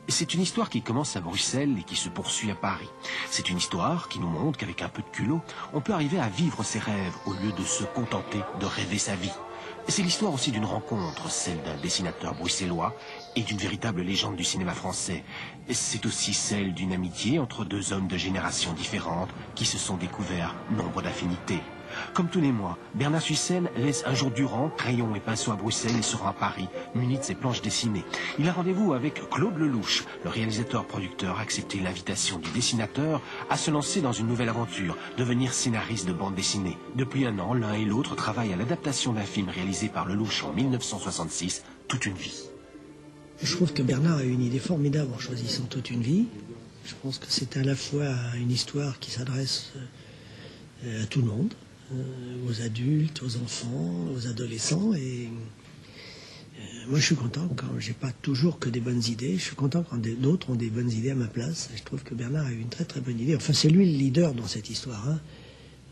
C'est une histoire qui commence à Bruxelles et qui se poursuit à Paris. C'est une histoire qui nous montre qu'avec un peu de culot, on peut arriver à vivre ses rêves au lieu de se contenter de rêver sa vie. C'est l'histoire aussi d'une rencontre, celle d'un dessinateur bruxellois et d'une véritable légende du cinéma français. C'est aussi celle d'une amitié entre deux hommes de générations différentes qui se sont découverts nombre d'affinités. Comme tous les mois, Bernard Suissène laisse un jour durant crayon et pinceau à Bruxelles et se rend à Paris, muni de ses planches dessinées. Il a rendez-vous avec Claude Lelouch. Le réalisateur-producteur a accepté l'invitation du dessinateur à se lancer dans une nouvelle aventure, devenir scénariste de bande dessinée. Depuis un an, l'un et l'autre travaillent à l'adaptation d'un film réalisé par Lelouch en 1966, Toute une vie. Je trouve que Bernard a eu une idée formidable en choisissant Toute une vie. Je pense que c'est à la fois une histoire qui s'adresse à tout le monde, aux adultes, aux enfants, aux adolescents. Et moi, je suis content quand j'ai pas toujours que des bonnes idées. Je suis content quand d'autres ont des bonnes idées à ma place. Et je trouve que Bernard a eu une très très bonne idée. Enfin, c'est lui le leader dans cette histoire. Hein.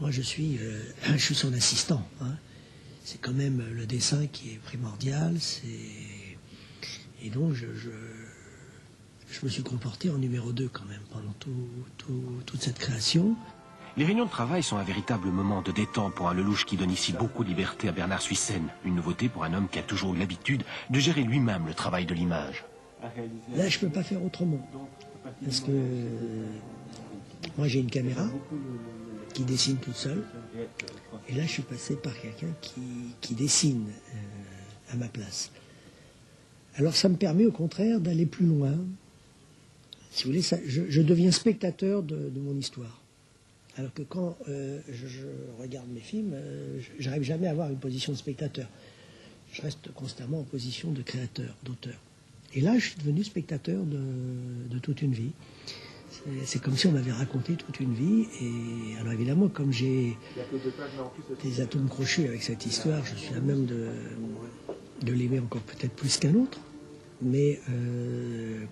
Moi, je suis son assistant. Hein. C'est quand même le dessin qui est primordial. Et donc, je me suis comporté en numéro 2 quand même pendant toute cette création. Les réunions de travail sont un véritable moment de détente pour un Lelouch qui donne ici beaucoup de liberté à Bernard Suissène. Une nouveauté pour un homme qui a toujours eu l'habitude de gérer lui-même le travail de l'image. Là, je ne peux pas faire autrement. Parce que moi, j'ai une caméra qui dessine toute seule. Et là, je suis passé par quelqu'un qui dessine à ma place. Alors, ça me permet au contraire d'aller plus loin. Si vous voulez, je deviens spectateur de mon histoire. Alors que quand je regarde mes films, je n'arrive jamais à avoir une position de spectateur. Je reste constamment en position de créateur, d'auteur. Et là, je suis devenu spectateur de toute une vie. C'est comme si on m'avait raconté toute une vie. Et alors évidemment, comme j'ai des atomes crochus avec cette histoire, je suis à même de l'aimer encore peut-être plus qu'un autre. Mais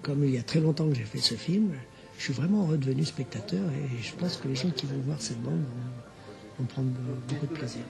comme il y a très longtemps que j'ai fait ce film, je suis vraiment redevenu spectateur et je pense que les gens qui vont voir cette bande vont prendre beaucoup de plaisir.